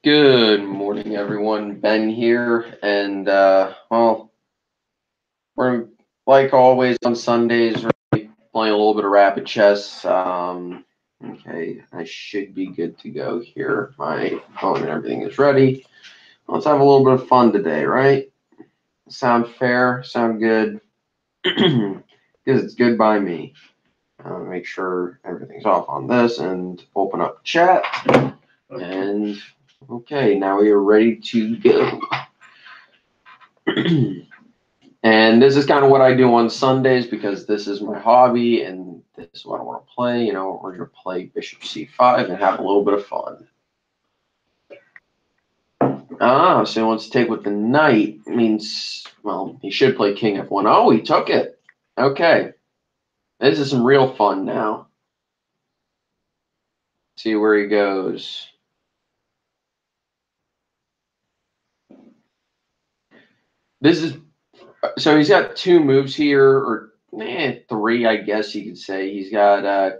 Good morning, everyone. Ben here, and well, we're like always on Sundays. We're playing a little bit of rapid chess. Okay, I should be good to go here. My phone and everything is ready. Let's have a little bit of fun today, right? Sound fair? Sound good? Because it's good by me. Make sure everything's off on this and open up chat. And okay, now we are ready to go. And this is kind of what I do on Sundays because this is my hobby and this is what I want to play. You know, we're going to play Bishop C5 and have a little bit of fun. So he wants to take with the knight. It means, well, he should play King F1. Oh, he took it. Okay. This is some real fun now. See where he goes. This is, so he's got two moves here, or three, I guess you could say. He's got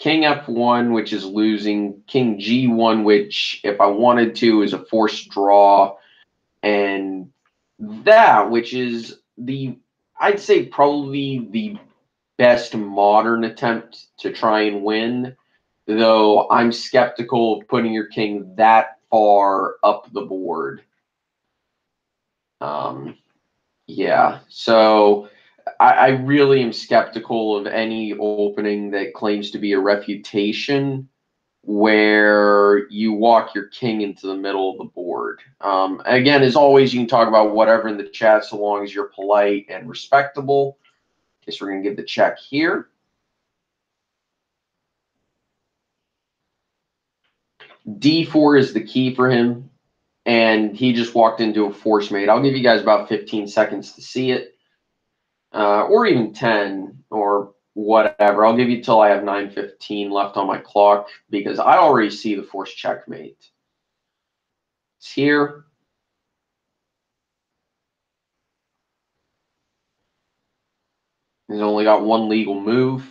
King F1, which is losing, King G1, which, if I wanted to, is a forced draw, and that, which is I'd say probably the best modern attempt to try and win, though I'm skeptical of putting your king that far up the board. Yeah, so I really am skeptical of any opening that claims to be a refutation where you walk your king into the middle of the board. Again, as always, you can talk about whatever in the chat so long as you're polite and respectable. Okay, so we're going to give the check here. D4 is the key for him, and he just walked into a force mate. I'll give you guys about 15 seconds to see it, or even 10, or whatever. I'll give you till I have 9:15 left on my clock because I already see the force checkmate. It's here. He's only got one legal move.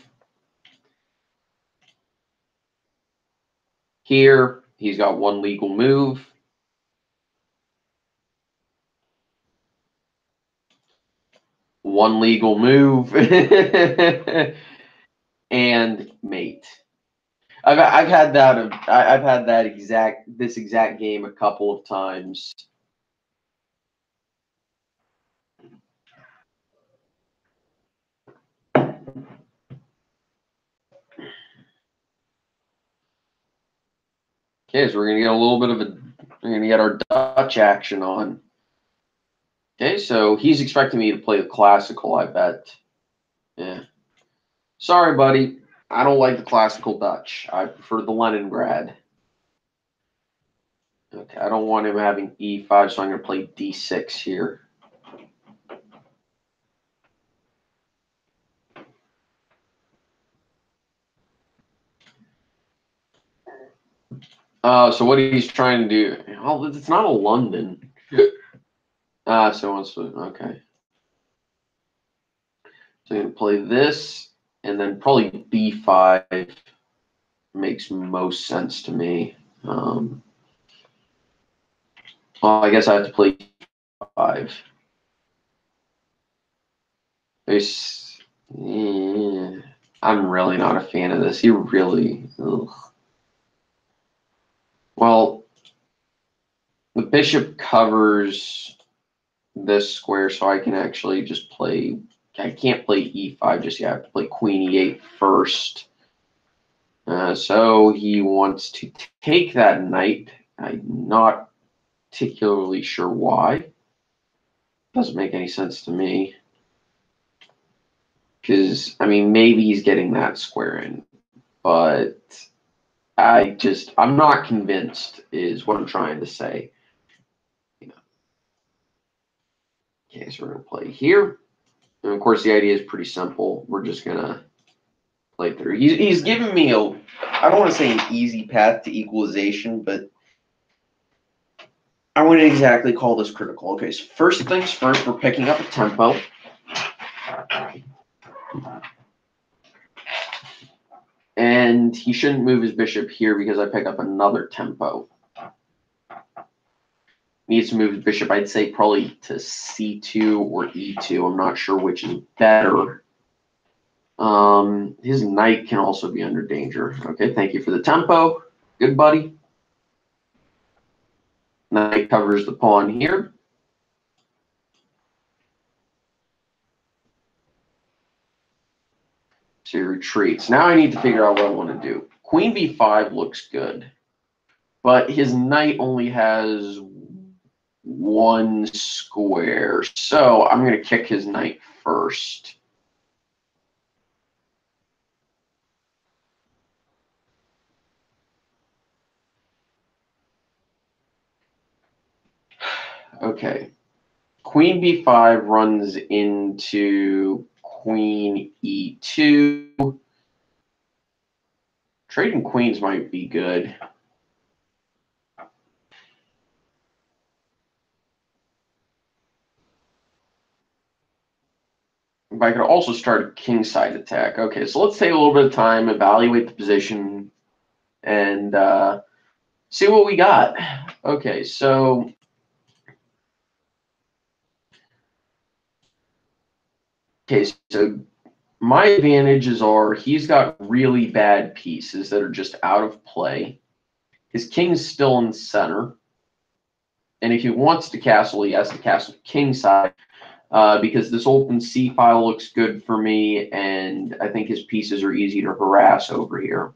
Here, he's got one legal move. One legal move. And mate. I've had this exact game a couple of times. Okay, so we're gonna get a little bit of we're gonna get our Dutch action on. Okay, so he's expecting me to play the classical, I bet. Yeah. Sorry, buddy. I don't like the classical Dutch. I prefer the Leningrad. Okay, I don't want him having E5, so I'm going to play D6 here. So what he's trying to do? Oh, it's not a London. So it's okay. So I'm going to play this, and then probably B5 makes most sense to me. Well, I guess I have to play 5. I'm really not a fan of this. He really. Ugh. Well, the bishop covers this square, so I can actually just play. I can't play E5 just yet. I have to play Queen E8 first. So he wants to take that knight. I'm not particularly sure why. Doesn't make any sense to me. Because, I mean, maybe he's getting that square in. But I'm not convinced is what I'm trying to say. Okay, so we're going to play here. And of course, the idea is pretty simple. We're just going to play through. He's given me I don't want to say an easy path to equalization, but I wouldn't exactly call this critical. Okay, so first things first, we're picking up a tempo. And he shouldn't move his bishop here because I pick up another tempo. needs to move his bishop, I'd say probably to c2 or e2. I'm not sure which is better. His knight can also be under danger. Okay, thank you for the tempo. Good, buddy. Knight covers the pawn here. So he retreats. Now I need to figure out what I want to do. Queen b5 looks good, but his knight only has one square. So I'm going to kick his knight first. Okay. Queen b5 runs into queen e2. Trading queens might be good. But I could also start a kingside attack. Okay, so let's take a little bit of time, evaluate the position, and see what we got. Okay, so my advantages are he's got really bad pieces that are just out of play. His king's still in the center. And if he wants to castle, he has to castle kingside. Because this open c file looks good for me, and I think his pieces are easy to harass over here.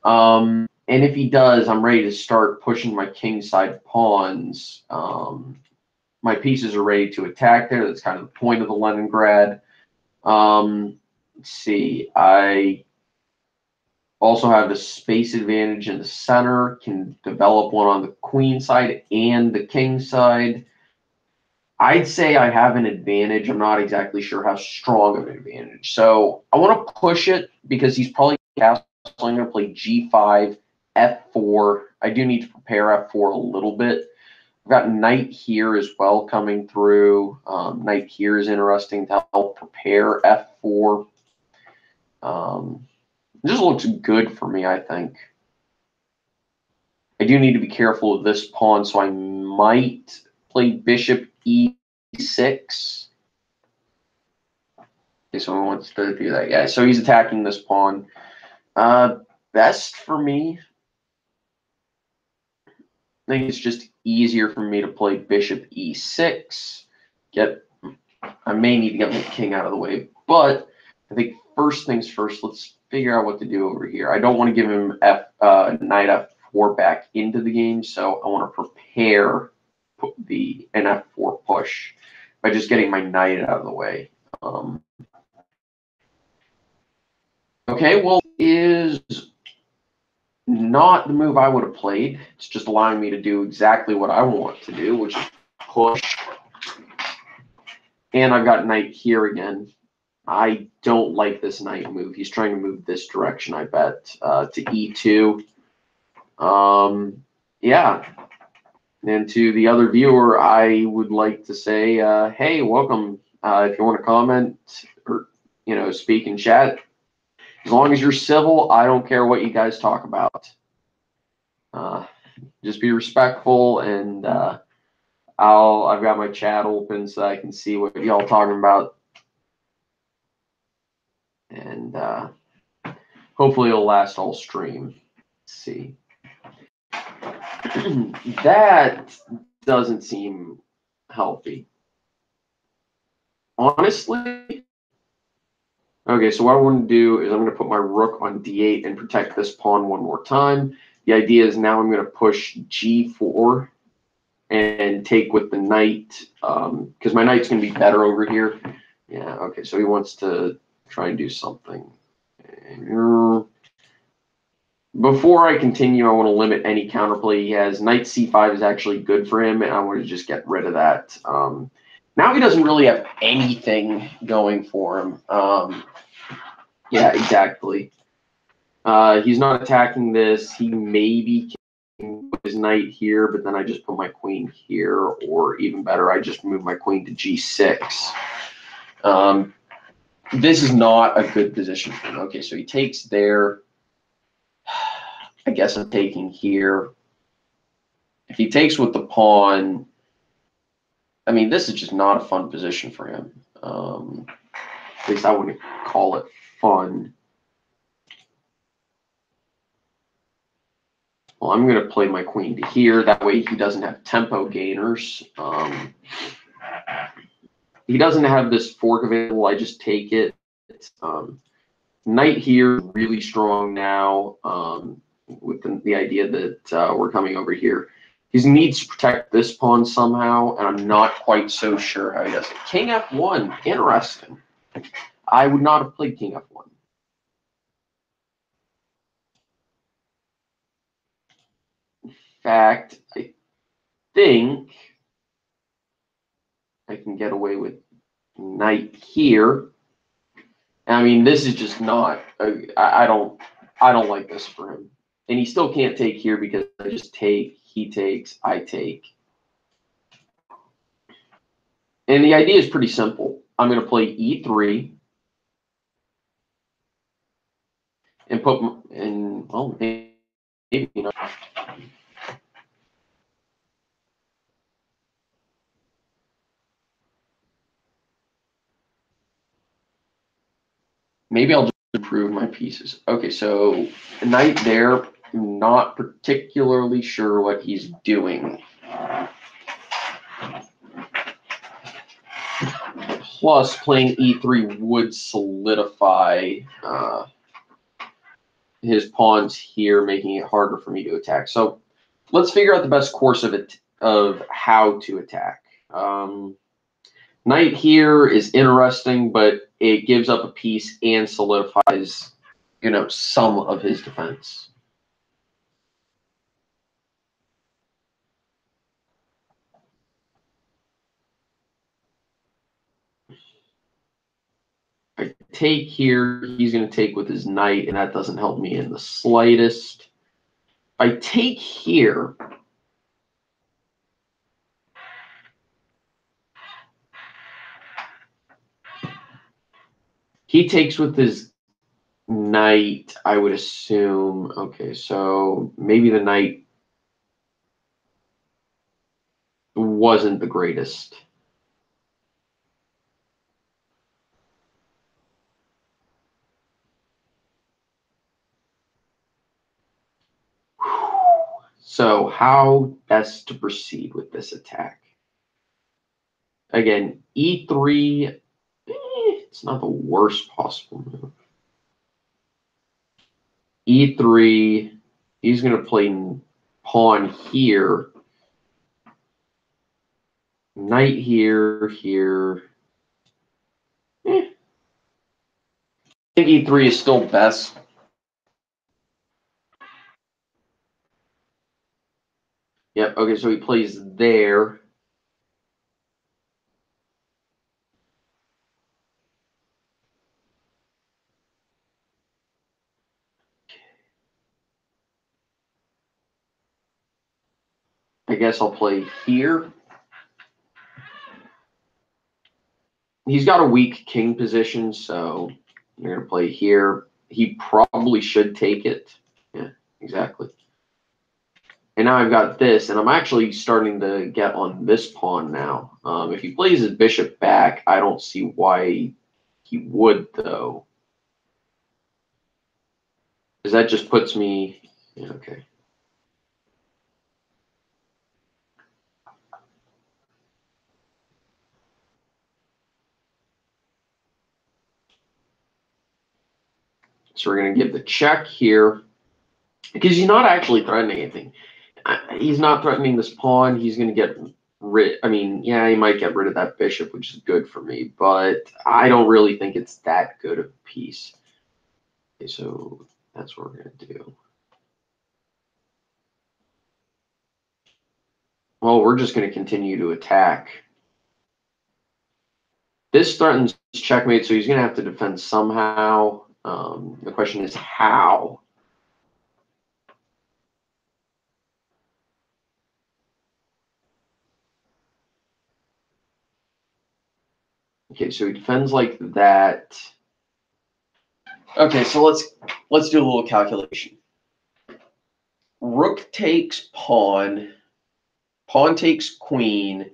And if he does, I'm ready to start pushing my kingside pawns. My pieces are ready to attack there. That's kind of the point of the Leningrad. Let's see. I also have the space advantage in the center, can develop one on the queen side and the king side. I'd say I have an advantage. I'm not exactly sure how strong of an advantage. So I want to push it because he's probably castling. I'm going to play g5, f4. I do need to prepare f4 a little bit. I've got knight here as well coming through. Knight here is interesting to help prepare f4. It just looks good for me, I think. I do need to be careful of this pawn, so I might play bishop e6. Okay, so he wants to do that. Yeah, so he's attacking this pawn. Best for me, I think it's just easier for me to play bishop e6. I may need to get my king out of the way, but I think first things first, let's figure out what to do over here. I don't want to give him knight f4 back into the game, so I want to prepare an f4 push by just getting my knight out of the way. Okay, well, is not the move I would have played. It's just allowing me to do exactly what I want to do, which is push. And I've got knight here again. I don't like this knight move. He's trying to move this direction, I bet, to e2. Yeah. And to the other viewer, I would like to say, hey, welcome. If you want to comment or, speak in chat, as long as you're civil, I don't care what you guys talk about. Just be respectful, and I've got my chat open so I can see what y'all talking about. And hopefully it'll last all stream. Let's see. That doesn't seem healthy. Honestly. Okay, so what I want to do is I'm going to put my rook on d8 and protect this pawn one more time. The idea is now I'm going to push g4 and take with the knight, because my knight's going to be better over here. Yeah, okay, so he wants to try and do something. Before I continue, I want to limit any counterplay he has. Knight c5 is actually good for him, and I want to just get rid of that. Now he doesn't really have anything going for him. Yeah, exactly. He's not attacking this. He maybe can put his knight here, but then I just put my queen here, or even better, I just move my queen to g6. This is not a good position for him. Okay, so he takes there. I guess I'm taking here. If he takes with the pawn, I mean, this is just not a fun position for him. At least I wouldn't call it fun. Well, I'm going to play my queen to here. That way he doesn't have tempo gainers. He doesn't have this fork available. I just take it. Knight here, really strong now, with the idea that we're coming over here. He needs to protect this pawn somehow, and I'm not quite so sure how he does it. King F1, interesting. I would not have played King F1. In fact, I think I can get away with Knight here. I mean, this is just not. I don't like this for him, and he still can't take here because I just take. He takes. I take. And the idea is pretty simple. I'm going to play E3 and put and well, maybe you know. Maybe I'll just improve my pieces. Okay, so knight there. Not particularly sure what he's doing. Plus, playing E3 would solidify his pawns here, making it harder for me to attack. So let's figure out the best course of how to attack. Knight here is interesting, but it gives up a piece and solidifies, some of his defense. I take here, he's going to take with his knight, and that doesn't help me in the slightest. I take here. He takes with his knight, I would assume. Okay, so maybe the knight wasn't the greatest. So how best to proceed with this attack? Again, E3, it's not the worst possible move. E3, he's going to play pawn here. Knight here, here. I think E3 is still best. Yep, okay, so he plays there. I guess I'll play here. He's got a weak king position, so you're going to play here. He probably should take it. Yeah, exactly. And now I've got this, and I'm actually starting to get on this pawn now. If he plays his bishop back, I don't see why he would, though. Because that just puts me... Yeah, okay. So we're going to give the check here. Because he's not actually threatening anything. He's not threatening this pawn. He's going to get rid... I mean, yeah, he might get rid of that bishop, which is good for me. But I don't really think it's that good of a piece. Okay, so that's what we're going to do. Well, we're just going to continue to attack. This threatens checkmate, so he's going to have to defend somehow. The question is how. Okay, so he defends like that. Okay, so let's do a little calculation. Rook takes pawn. pawn takes queen,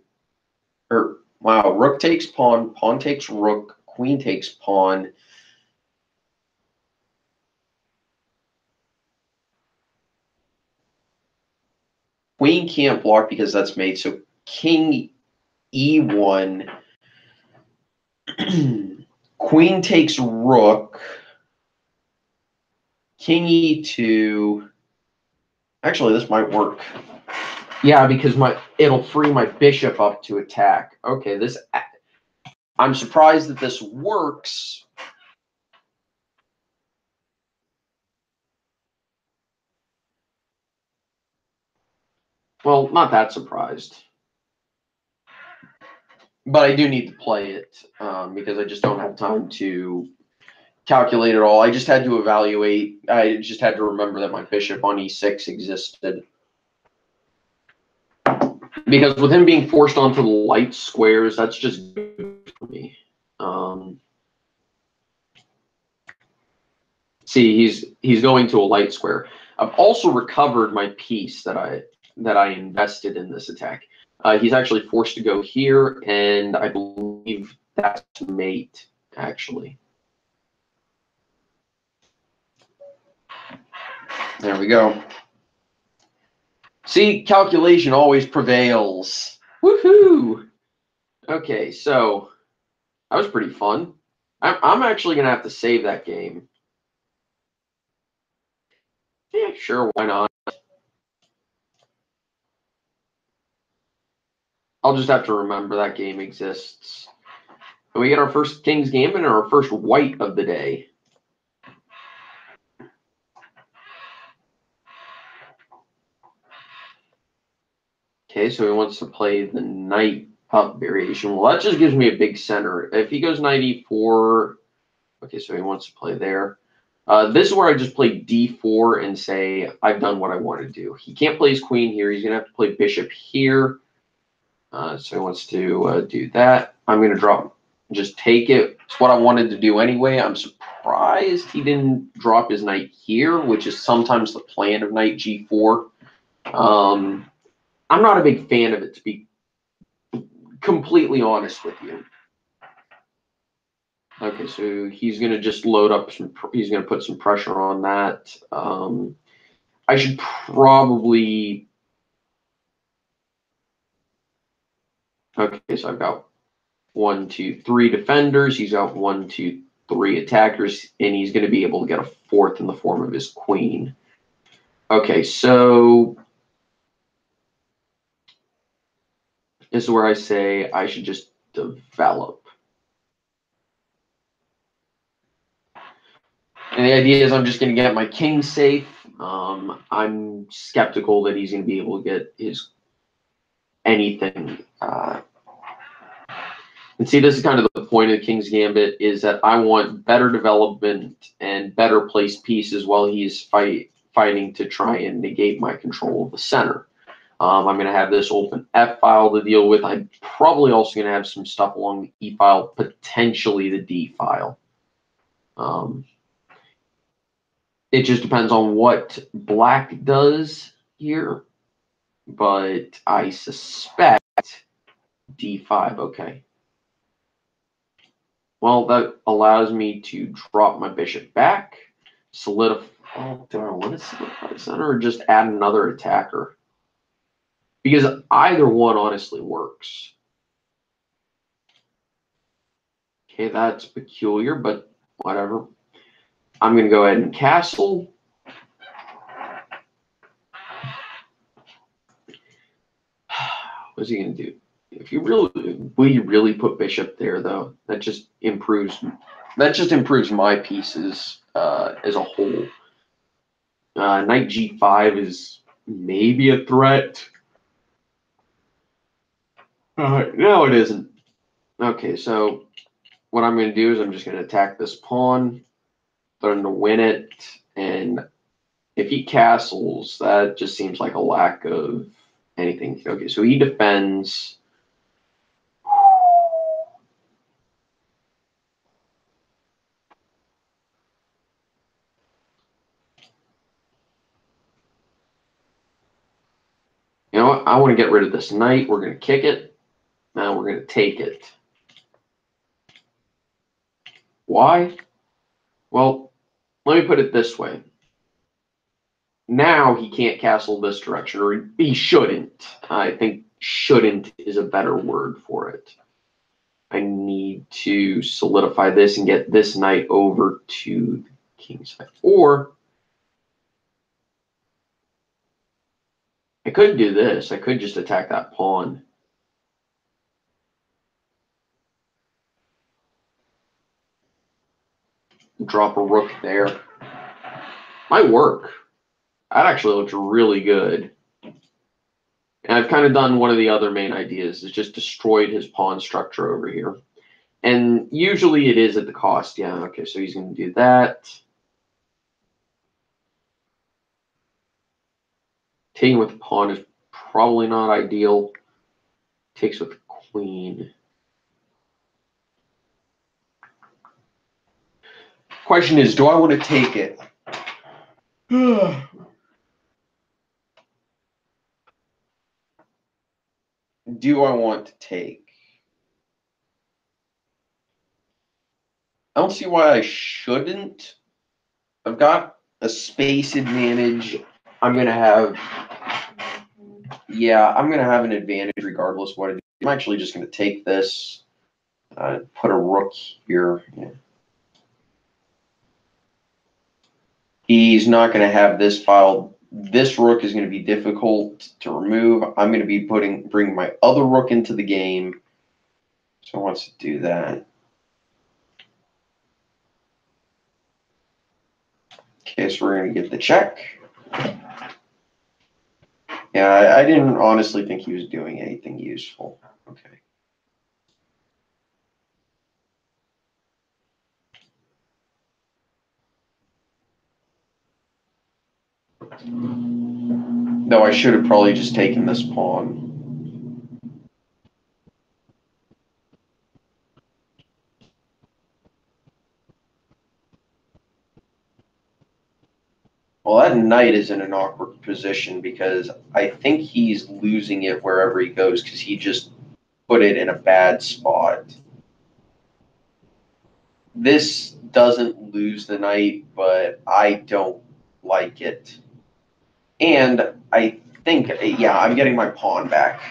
or wow, rook takes pawn, pawn takes rook, queen takes pawn. Queen can't block because that's mate, so king e1. Queen takes rook. King e2. Actually, this might work. Yeah, because it'll free my bishop up to attack. Okay, I'm surprised that this works. Well, not that surprised. But I do need to play it because I just don't have time to calculate it all. I just had to evaluate. I just had to remember that my bishop on e6 existed. Because with him being forced onto the light squares, that's just good for me. See, he's going to a light square. I've also recovered my piece that I invested in this attack. He's actually forced to go here, and I believe that's mate, actually. There we go. See, calculation always prevails. Woohoo! Okay, so that was pretty fun. I'm actually going to have to save that game. Yeah, sure, why not? I'll just have to remember that game exists. And we get our first King's Gambit and our first white of the day. Okay, so he wants to play the knight up variation. Well, that just gives me a big center. If he goes knight e4, okay, so he wants to play there. This is where I just play d4 and say I've done what I want to do. He can't play his queen here. He's going to have to play bishop here. So he wants to do that. I'm going to just take it. It's what I wanted to do anyway. I'm surprised he didn't drop his knight here, which is sometimes the plan of knight g4. I'm not a big fan of it, to be completely honest with you. Okay, so he's going to just load up he's going to put some pressure on that. I should probably, okay, so I've got 1, 2, 3 defenders. He's got 1, 2, 3 attackers, and he's going to be able to get a fourth in the form of his queen. Okay, so this is where I say I should just develop. And the idea is I'm just going to get my king safe. I'm skeptical that he's going to be able to get his anything. And see, this is kind of the point of the King's Gambit, is that I want better development and better placed pieces while he's fighting to try and negate my control of the center. I'm going to have this open F file to deal with. I'm probably also going to have some stuff along the E file, potentially the D file. It just depends on what black does here, but I suspect D5, okay. Well, that allows me to drop my bishop back, solidify, oh, do I want to solidify the center or just add another attacker? Because either one honestly works. Okay, that's peculiar, but whatever. I'm going to go ahead and castle. What's he going to do? If you really put bishop there, though, that just improves my pieces as a whole. Knight g5 is maybe a threat. No, it isn't. Okay, so what I'm going to do is I'm just going to attack this pawn, threaten to win it, and if he castles, that just seems like a lack of anything. Okay, so he defends. You know what? I want to get rid of this knight. We're going to kick it. Now we're going to take it. Why? Well, let me put it this way. Now he can't castle this direction, or he shouldn't. I think shouldn't is a better word for it. I need to solidify this and get this knight over to the king's side. Or I could do this. I could just attack that pawn. Drop a rook there. Might work. That actually looks really good. And I've kind of done one of the other main ideas, is just destroyed his pawn structure over here. And usually it is at the cost. Yeah, okay, so he's going to do that. Taking with the pawn is probably not ideal. Takes with the queen. Question is, do I want to take it? Do I want to take? I don't see why I shouldn't. I've got a space advantage. I'm going to have, yeah, I'm going to have an advantage regardless of what I do. I'm actually just going to take this, put a rook here. Yeah. He's not going to have this file. This rook is going to be difficult to remove. I'm going to be bringing my other rook into the game. So I want to do that. Okay, so we're going to get the check. Yeah, I didn't honestly think he was doing anything useful. Okay. Though I should have probably just taken this pawn. Well, that knight is in an awkward position because I think he's losing it wherever he goes because he just put it in a bad spot. This doesn't lose the knight, but I don't like it. And I think, yeah, I'm getting my pawn back.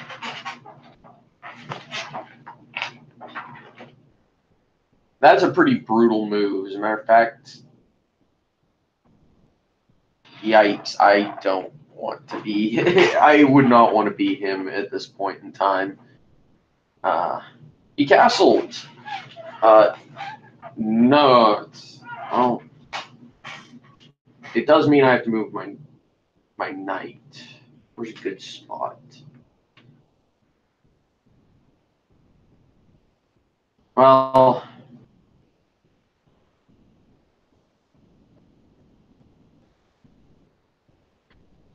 That's a pretty brutal move. As a matter of fact, yikes, I don't want to be, I would not want to be him at this point in time. He castled. No, oh, it does mean I have to move my knight. Where's a good spot? Well,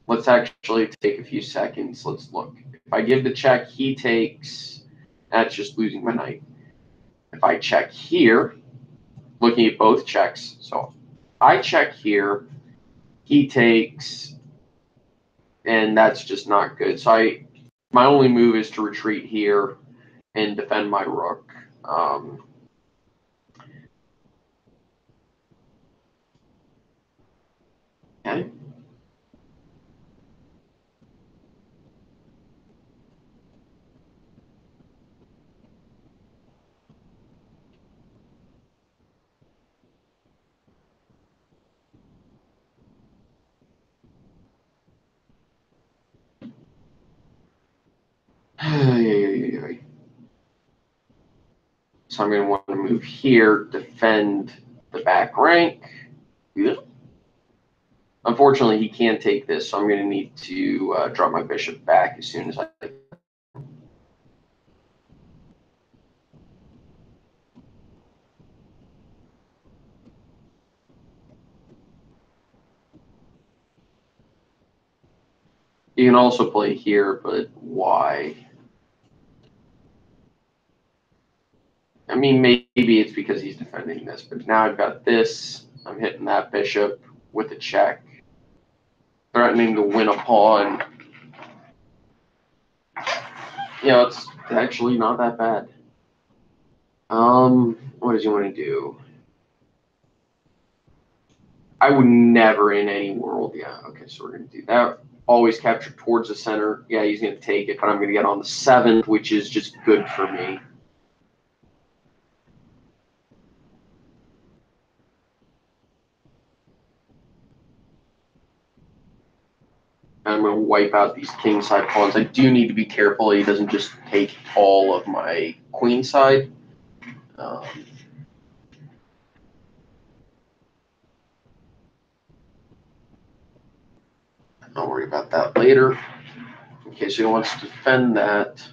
let's actually take a few seconds. Let's look. If I give the check, he takes. That's just losing my knight. If I check here, looking at both checks, so I check here, he takes, and that's just not good. So my only move is to retreat here and defend my rook. Okay. So I'm going to want to move here, defend the back rank. Unfortunately, he can't take this, so I'm going to need to drop my bishop back as soon as I. You can also play here, but why? I mean, maybe it's because he's defending this, but now I've got this. I'm hitting that bishop with a check, threatening to win a pawn. Yeah, it's actually not that bad. What does he want to do? I would never in any world. Yeah, okay, so we're going to do that. Always capture towards the center. Yeah, he's going to take it, but I'm going to get on the 7th, which is just good for me. I'm going to wipe out these king side pawns. I do need to be careful he doesn't just take all of my queen side. I'll worry about that later. Okay, so he wants to defend that.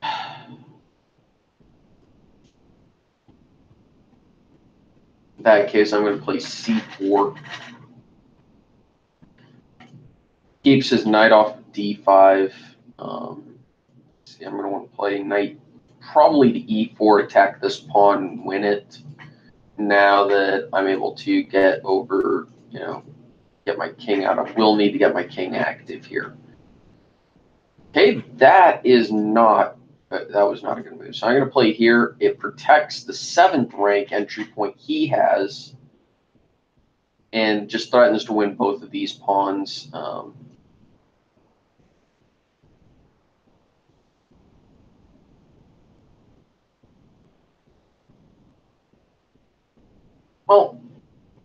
In that case, I'm going to play c4. Keeps his knight off d5. See, I'm going to want to play knight probably to e4, attack this pawn and win it. Now that I'm able to get over, get my king out, I will need to get my king active here. Okay, that was not a good move. So I'm going to play here. It protects the 7th rank entry point he has and just threatens to win both of these pawns. Well,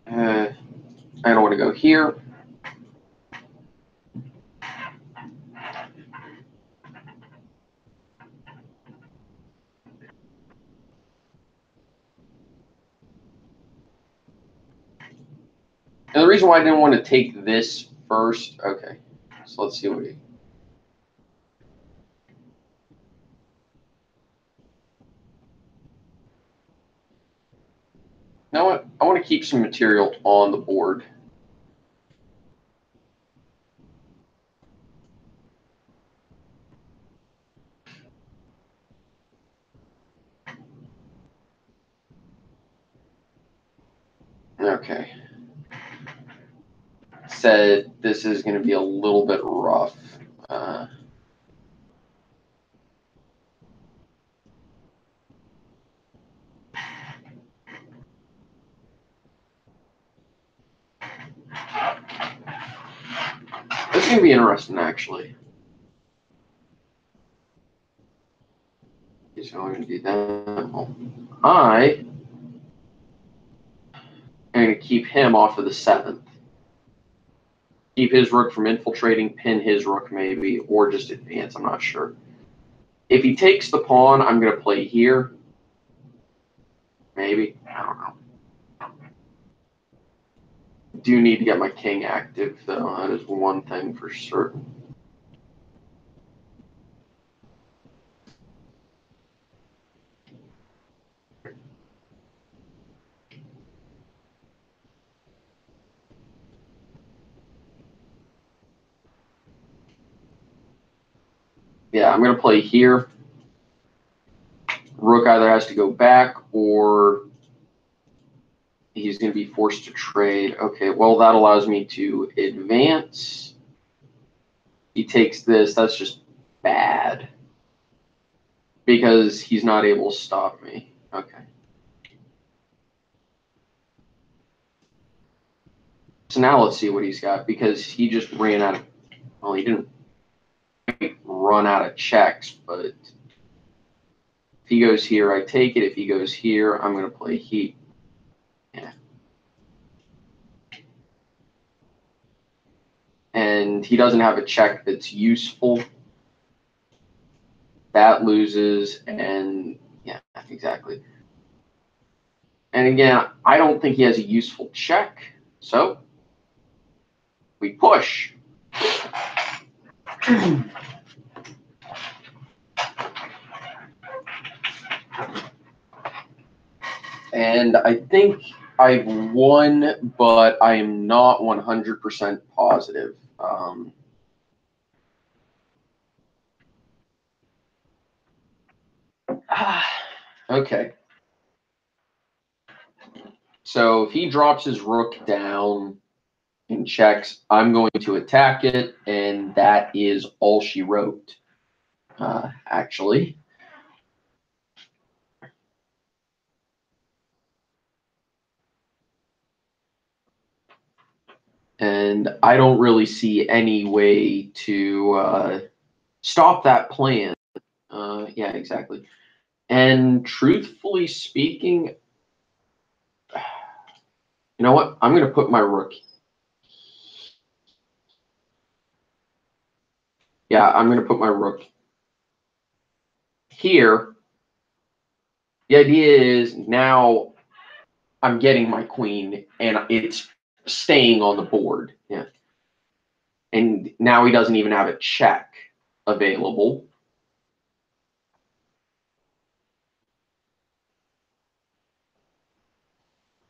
I don't want to go here. And the reason why I didn't want to take this first, okay, so let's see what he... You know what? I want to keep some material on the board. Okay. Said this is going to be a little bit rough. This is going to be interesting, actually. He's going to do that. Well, I am going to keep him off of the 7th. Keep his rook from infiltrating, pin his rook maybe, or just advance. I'm not sure. If he takes the pawn, I'm going to play here. Maybe. I don't know. Do need to get my king active, though. That is one thing for certain. Yeah, I'm going to play here. Rook either has to go back or he's going to be forced to trade. Okay, well, that allows me to advance. He takes this. That's just bad because he's not able to stop me. Okay. So now let's see what he's got because he just ran out of, well, he didn't run out of checks, but if he goes here, I take it. If he goes here, I'm going to play heat. Yeah. And he doesn't have a check that's useful. That loses, and yeah, exactly. And again, I don't think he has a useful check, so we push. And I think I've won, but I am not 100% positive. Okay. So if he drops his rook down and checks, I'm going to attack it, and that is all she wrote. actually. And I don't really see any way to stop that plan. Yeah, exactly. And truthfully speaking, you know what? I'm going to put my rook. Yeah, I'm going to put my rook here. The idea is now I'm getting my queen and it's staying on the board. Yeah. And now he doesn't even have a check available.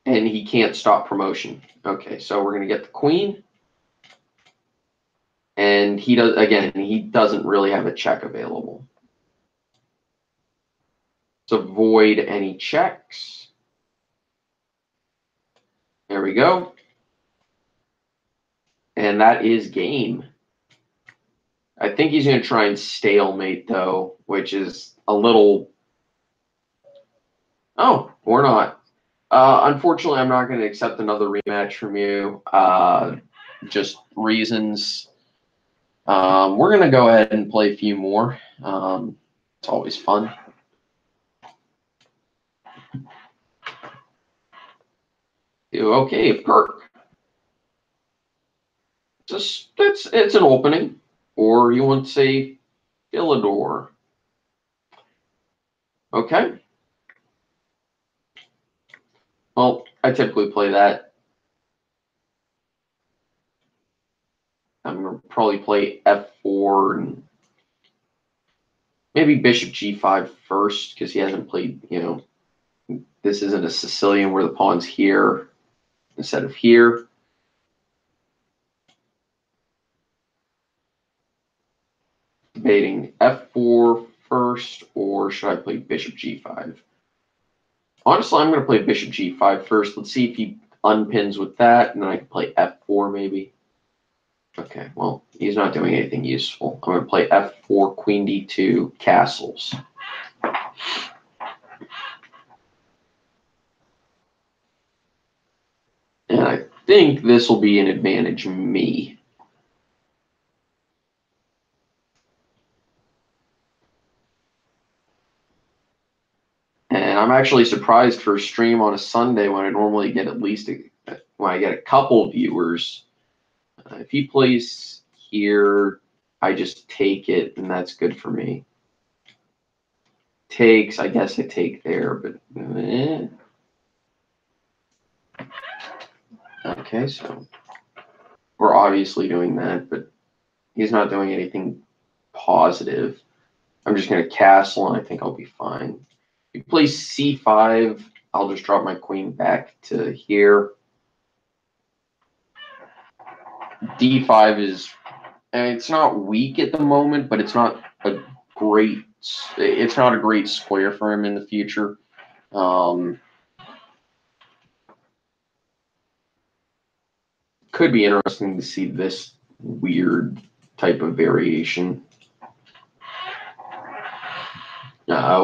And he can't stop promotion. Okay, so we're going to get the queen. And he does, again, he doesn't really have a check available. So avoid any checks. There we go. And that is game. I think he's going to try and stalemate, though, which is a little... Oh, or not. Unfortunately, I'm not going to accept another rematch from you. Just reasons. We're going to go ahead and play a few more. It's always fun. Okay, Kirk. It's an opening. Or you want to say Philidor. Okay. Well, I typically play that. I'm going to probably play F4 and maybe Bishop G5 first because he hasn't played, this isn't a Sicilian where the pawn's here instead of here. Debating F4 first, or should I play Bishop G5? Honestly, I'm going to play Bishop G5 first. Let's see if he unpins with that, and then I can play F4 maybe. Okay, well, he's not doing anything useful. I'm going to play F4, Queen D2, castles. And I think this will be an advantage me. And I'm actually surprised for a stream on a Sunday when I normally get at least when I get a couple viewers. If he plays here, I just take it, and that's good for me. Takes, I guess I take there, but okay, so we're obviously doing that, but he's not doing anything positive. I'm just going to castle, and I think I'll be fine. If he plays C5, I'll just drop my queen back to here. D5 is, it's not weak at the moment, but it's not a great square for him in the future. Could be interesting to see this weird type of variation.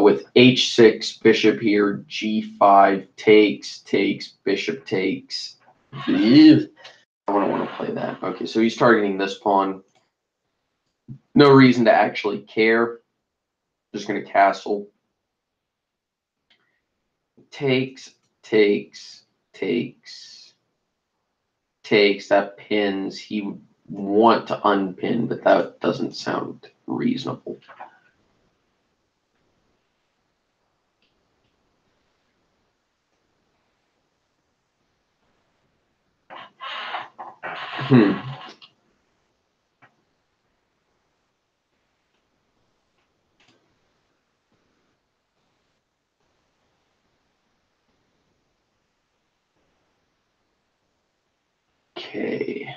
With H6, bishop here, G5 takes, bishop takes. I don't want to play that. Okay, so he's targeting this pawn. No reason to actually care. Just going to castle. Takes. That pins. He would want to unpin, but that doesn't sound reasonable. Okay.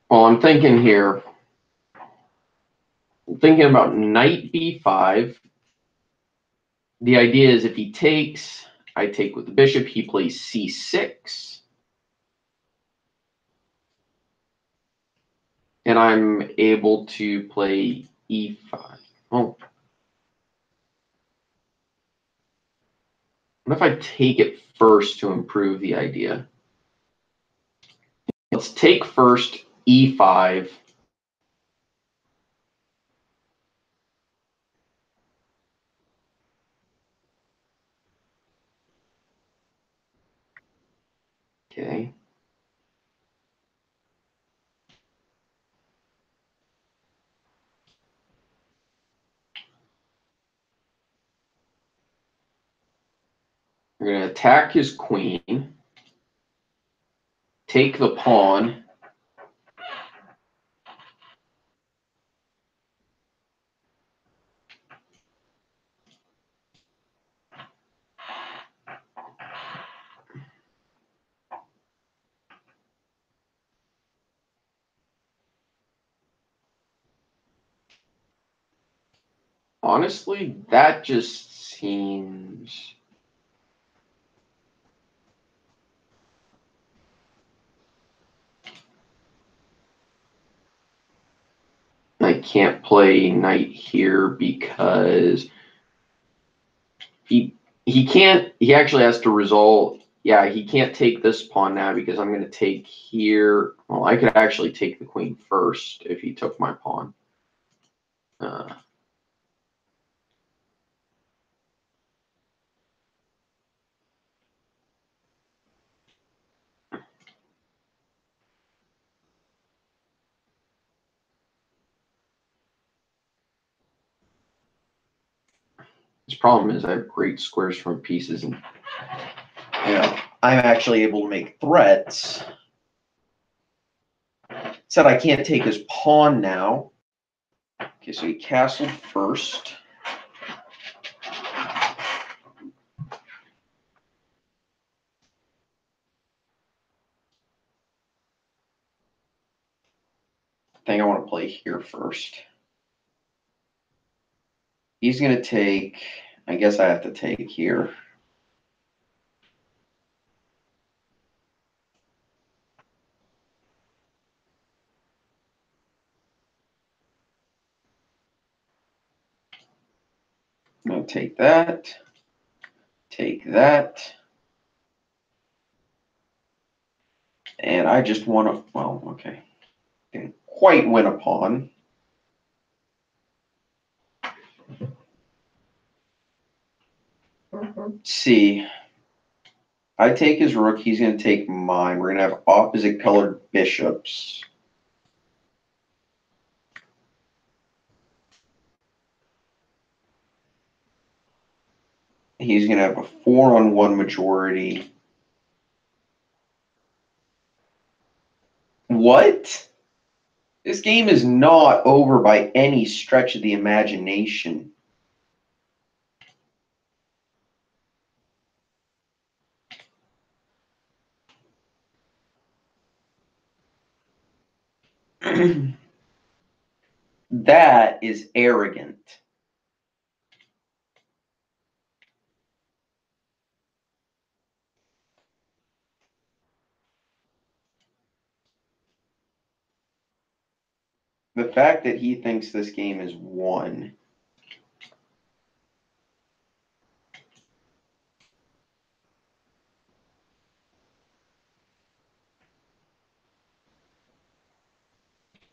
Well, I'm thinking here. I'm thinking about knight b5, the idea is if he takes, I take with the bishop, he plays c6. And I'm able to play e5. Oh. What if I take it first to improve the idea? Let's take first e5. Okay. We're going to attack his queen, take the pawn. Honestly, that just seems... I can't play knight here because he can't, he actually has to resolve. Yeah, he can't take this pawn now because I'm going to take here. Well, I could actually take the queen first if he took my pawn. His problem is I have great squares from pieces, and I'm actually able to make threats. Said I can't take his pawn now. Okay, so he castled first. I think I want to play here first. He's going to take, I guess I have to take here. I'm going to take that, and I just want to, well, okay. Didn't quite win a pawn. Let's see. I take his rook, he's going to take mine. We're going to have opposite colored bishops. He's going to have a 4-on-1 majority. What? This game is not over by any stretch of the imagination. That is arrogant. The fact that he thinks this game is won.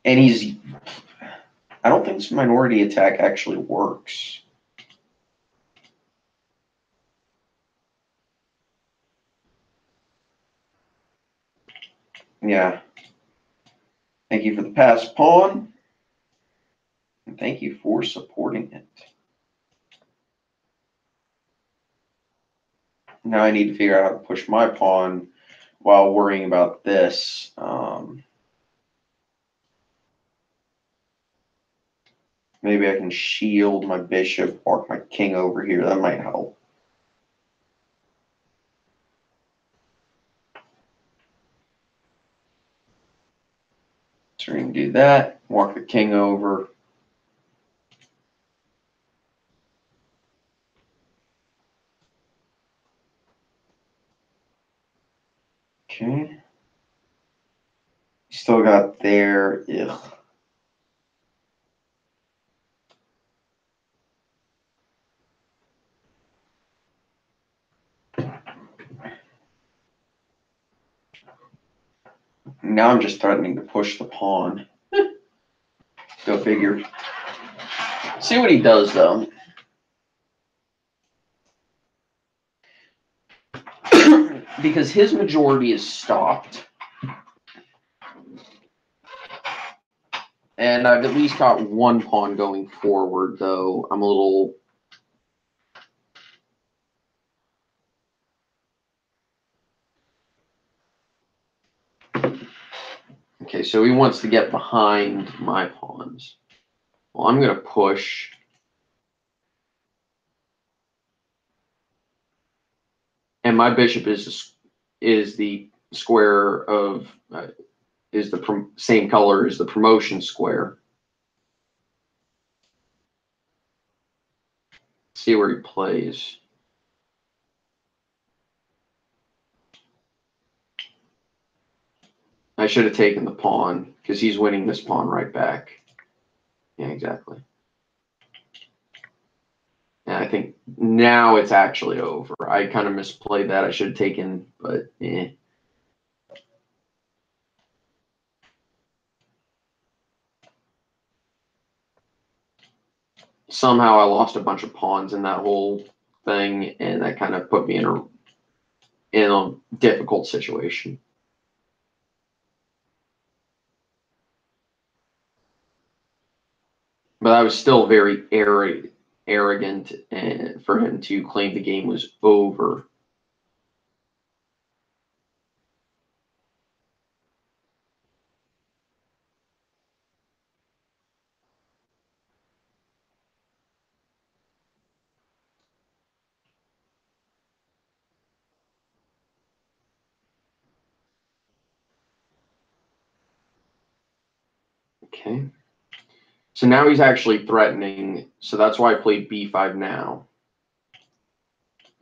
And he's, I don't think this minority attack actually works. Yeah. Thank you for the passed pawn. And thank you for supporting it. Now I need to figure out how to push my pawn while worrying about this. Maybe I can shield my bishop, walk my king over here. That might help. So we can do that. Walk the king over. Okay. Still got there. Ugh. Now I'm just threatening to push the pawn. Go figure. See what he does, though. Because his majority is stopped. And I've at least got one pawn going forward, though. I'm a little... Okay, so he wants to get behind my pawns. Well, I'm going to push. And my bishop is the square of... is the same color as the promotion square. See where he plays. I should have taken the pawn because he's winning this pawn right back. Yeah, exactly. And I think now it's actually over. I kind of misplayed that. I should have taken, but eh. Somehow I lost a bunch of pawns in that whole thing, and that kind of put me in a difficult situation. But I was still very arrogant and for him to claim the game was over. Okay. So now he's actually threatening. So that's why I played b5 now.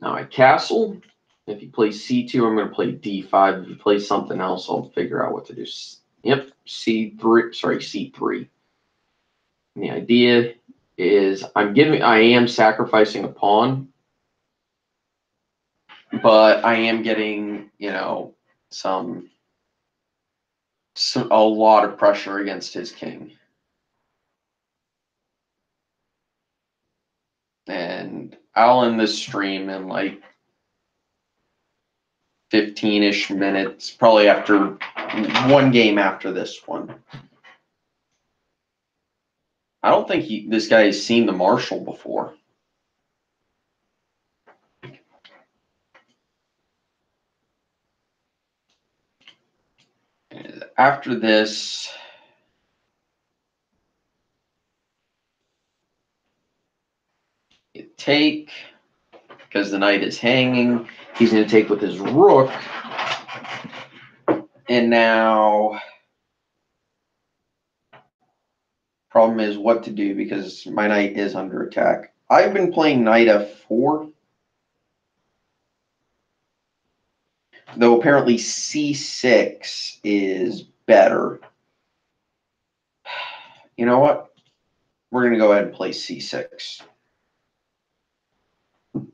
Now I castle. If he plays c2, I'm going to play d5. If he plays something else, I'll figure out what to do. Yep, c3. Sorry, c3. And the idea is I am sacrificing a pawn, but I am getting, a lot of pressure against his king. And I'll end this stream in like 15-ish minutes, probably after one game after this one. I don't think this guy has seen the Marshall before. After this, you take, because the knight is hanging, he's going to take with his rook. And now, problem is what to do because my knight is under attack. I've been playing knight f4. Though apparently c6 is better. You know what? We're going to go ahead and play c6.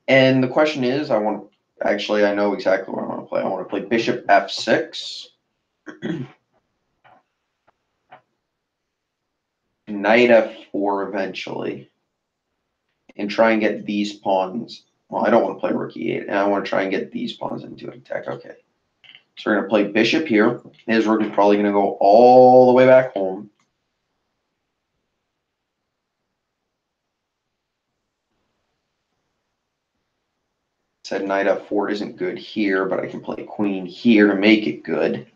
And the question is, I know exactly what I want to play. I want to play bishop f6. Knight f4 eventually. And try and get these pawns. Well, I don't want to play rook e8. And I want to try and get these pawns into attack. Okay. So we're going to play bishop here. His rook is probably going to go all the way back home. Said knight f4 isn't good here, but I can play queen here to make it good.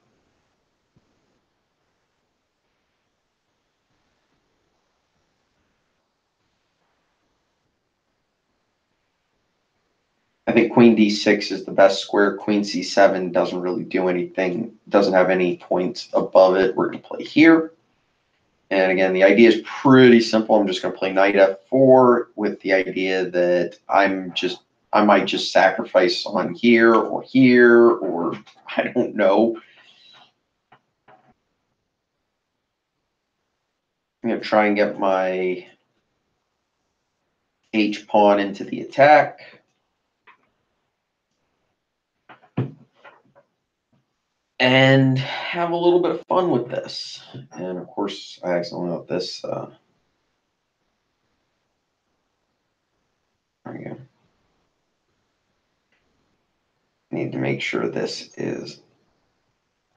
I think queen d6 is the best square. Queen c7 doesn't really do anything, doesn't have any points above it. We're going to play here. And again, the idea is pretty simple. I'm just going to play knight f4 with the idea that I'm just I might just sacrifice on here, or I don't know. I'm going to try and get my H pawn into the attack. And have a little bit of fun with this. And of course, I accidentally let this. There we go. Need to make sure this is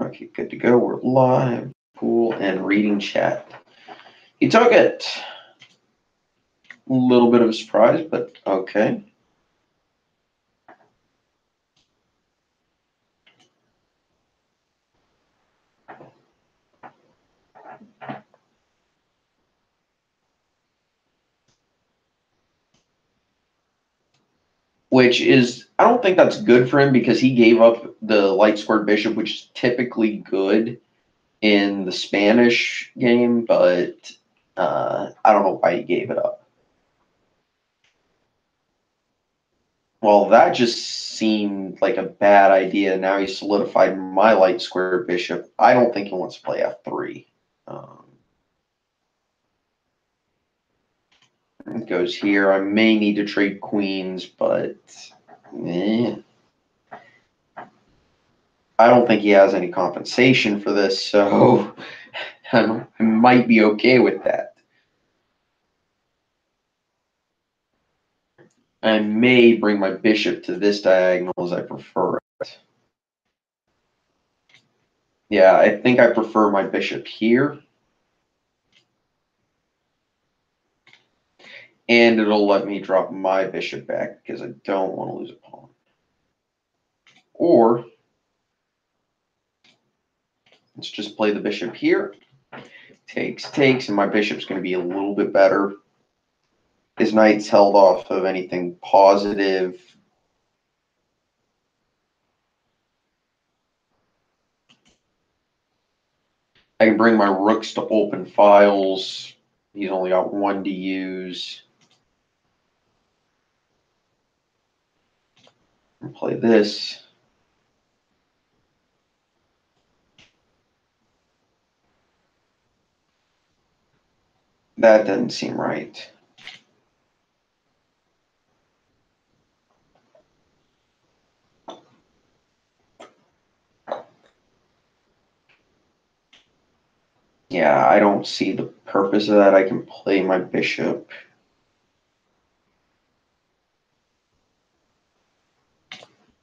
okay. Good to go. We're live, pool, and reading chat. He took it. A little bit of a surprise, but okay. Which is, I don't think that's good for him because he gave up the light squared bishop, which is typically good in the Spanish game, but I don't know why he gave it up. Well, that just seemed like a bad idea. Now he solidified my light square bishop. I don't think he wants to play f3. It goes here. I may need to trade queens, but I don't think he has any compensation for this, so I might be okay with that. I may bring my bishop to this diagonal as I prefer it. Yeah, I think I prefer my bishop here. And it'll let me drop my bishop back because I don't want to lose a pawn. Or let's just play the bishop here. Takes, and my bishop's going to be a little bit better. His knight's held off of anything positive. I can bring my rooks to open files. He's only got one to use. And play this. That doesn't seem right. Yeah, I don't see the purpose of that. I can play my bishop.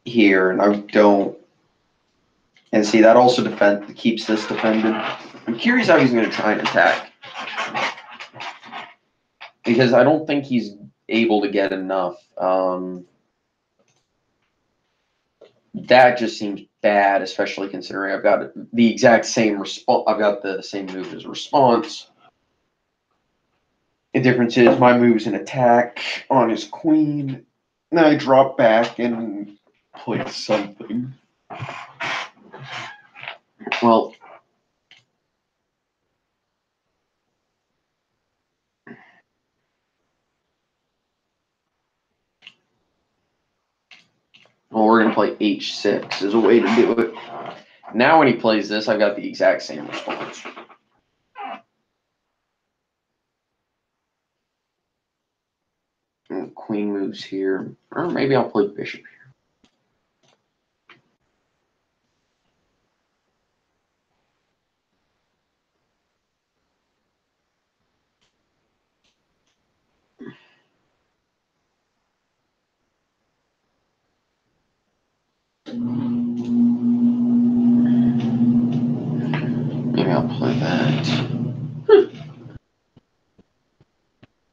Here, and I don't. And see, that also keeps this defended. I'm curious how he's going to try and attack. Because I don't think he's able to get enough. That just seems bad, especially considering I've got the exact same response. I've got the same move as response. The difference is my move's an attack on his queen. Then I drop back and play something. Well, we're going to play h6 as a way to do it. Now when he plays this, I've got the exact same response. And queen moves here. Or maybe I'll play bishop here. Maybe I'll play that.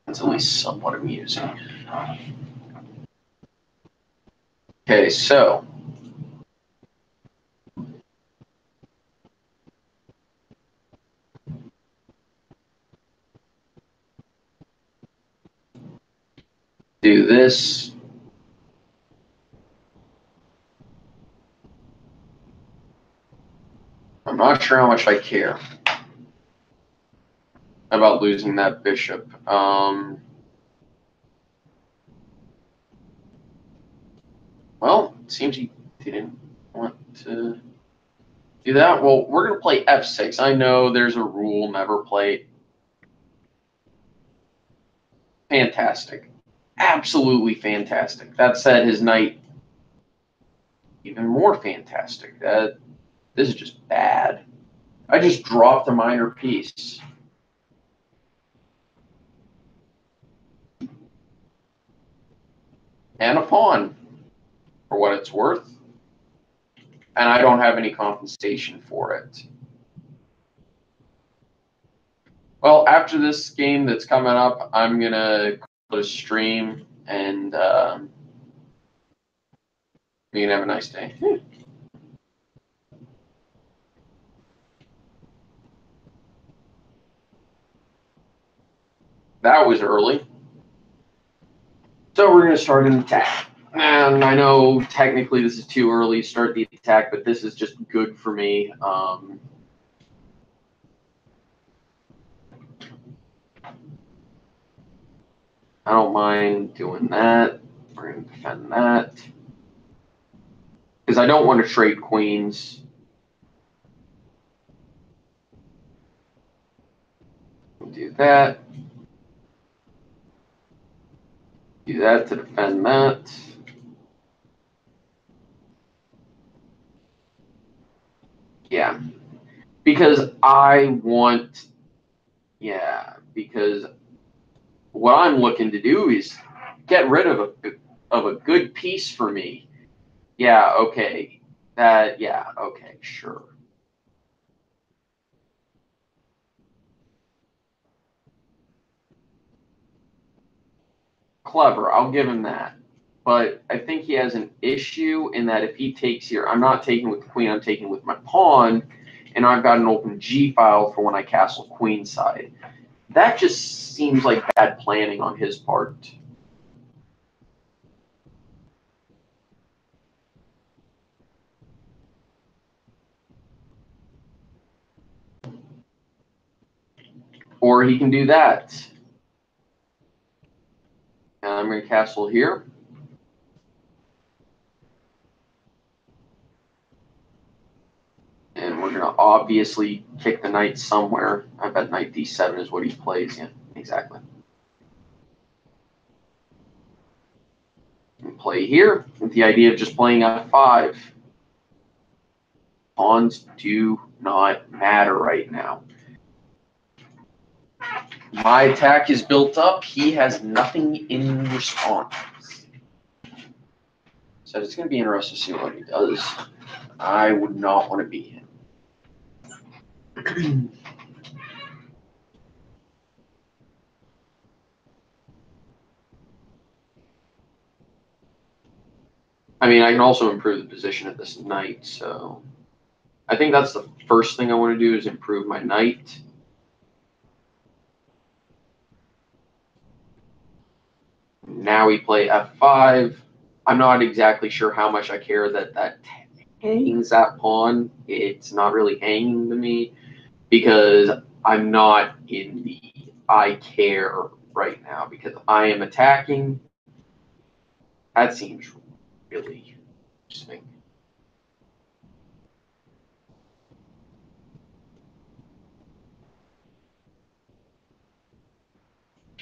It's at least somewhat amusing. Okay, so do this. I'm not sure how much I care about losing that bishop. Well, it seems he didn't want to do that. Well, we're going to play f6. I know there's a rule, never play. Fantastic. Absolutely fantastic. That said, his knight, even more fantastic. This is just bad. I just dropped a minor piece. And a pawn, for what it's worth. And I don't have any compensation for it. Well, after this game that's coming up, I'm going to call it a stream, and you can have a nice day. That was early. So we're going to start an attack. And I know technically this is too early to start the attack, but this is just good for me. I don't mind doing that. We're going to defend that. Because I don't want to trade queens. We'll do that. Do that to defend that. Yeah. Because I want, because what I'm looking to do is get rid of a good piece for me. Yeah, okay. Okay, sure. Clever, I'll give him that. But I think he has an issue in that if he takes here, I'm not taking with the queen, I'm taking with my pawn, and I've got an open G file for when I castle queenside. That just seems like bad planning on his part. Or he can do that. And I'm going to castle here. And we're going to obviously kick the knight somewhere. I bet knight d7 is what he plays. Yeah, exactly. And play here with the idea of just playing f5. Pawns do not matter right now. My attack is built up. He has nothing in response. So it's going to be interesting to see what he does. I would not want to be him. I mean, I can also improve the position of this knight, so I think that's the first thing I want to do is improve my knight. Now we play f5. I'm not exactly sure how much I care that hangs that pawn. It's not really hanging to me because I'm not in the I care right now because I am attacking. That seems really interesting.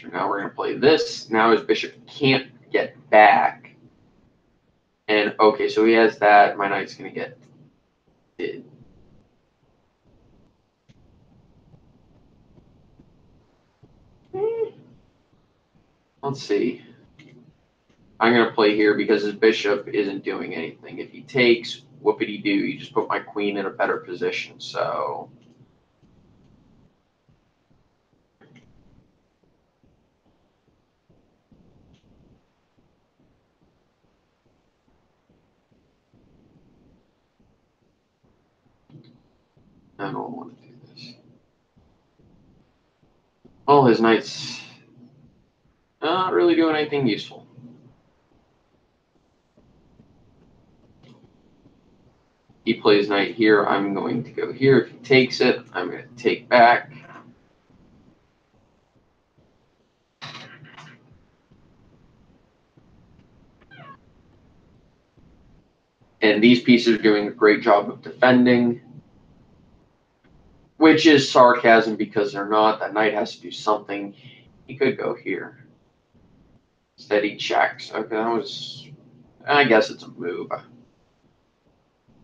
So now we're going to play this. Now his bishop can't get back. And okay, so he has that. My knight's going to get it. Let's see. I'm going to play here because his bishop isn't doing anything. If he takes, whoopity-doo, you just put my queen in a better position. So I don't want to do this. Well, his knight's not really doing anything useful. He plays knight here. I'm going to go here. If he takes it, I'm going to take back. And these pieces are doing a great job of defending, which is sarcasm because they're not. That knight has to do something. He could go here. Instead, he checks. Okay, that was... I guess it's a move.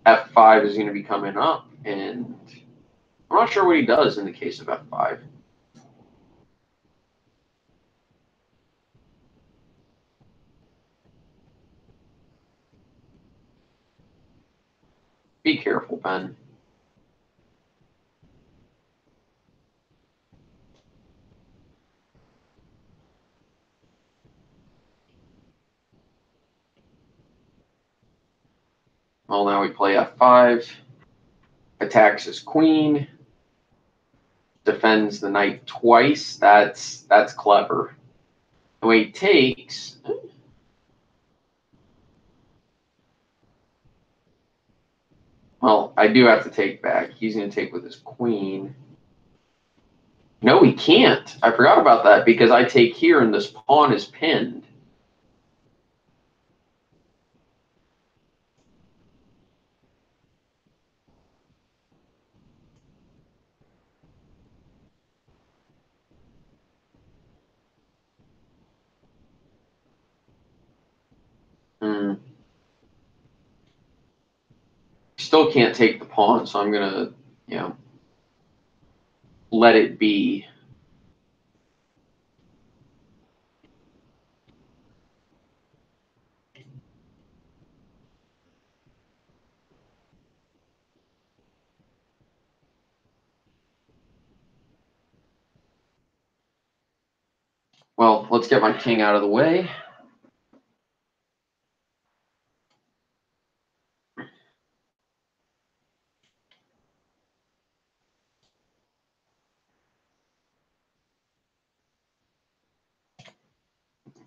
F5 is going to be coming up, and I'm not sure what he does in the case of F5. Be careful, Ben. Well, now we play F5. Attacks his queen. Defends the knight twice. That's clever. The way he takes... Well, I do have to take back. He's going to take with his queen. No, he can't. I forgot about that because I take here and this pawn is pinned. Still can't take the pawn, so I'm going to, let it be. Well, let's get my king out of the way.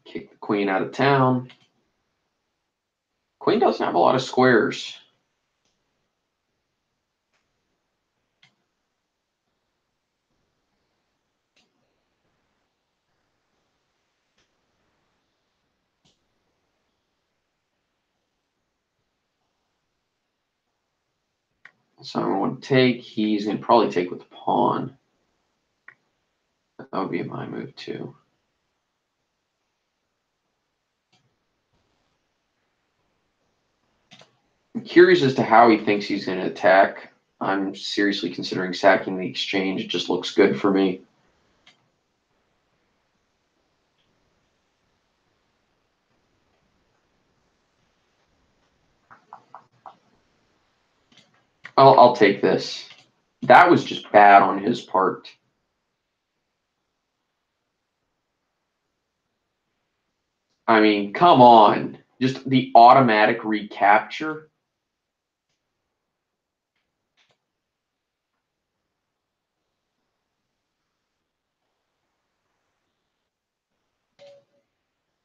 Kick the queen out of town. Queen doesn't have a lot of squares. So I want to take. He's going to probably take with the pawn. That would be my move too. I'm curious as to how he thinks he's going to attack. I'm seriously considering sacking the exchange. It just looks good for me. I'll take this. That was just bad on his part. I mean, come on. Just the automatic recapture.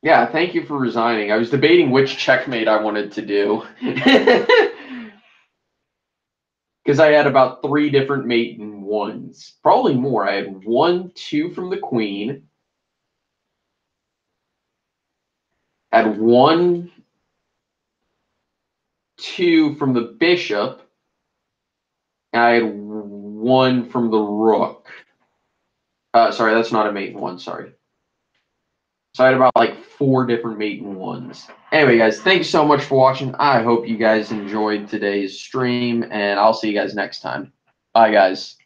Yeah, thank you for resigning. I was debating which checkmate I wanted to do. Because I had about 3 different mate in ones. Probably more. I had 1, 2 from the queen. I had 1, 2 from the bishop. And I had 1 from the rook. Sorry, that's not a mate in 1, sorry. So I had about like 4 different mate in ones. Anyway, guys, thanks so much for watching. I hope you guys enjoyed today's stream, and I'll see you guys next time. Bye, guys.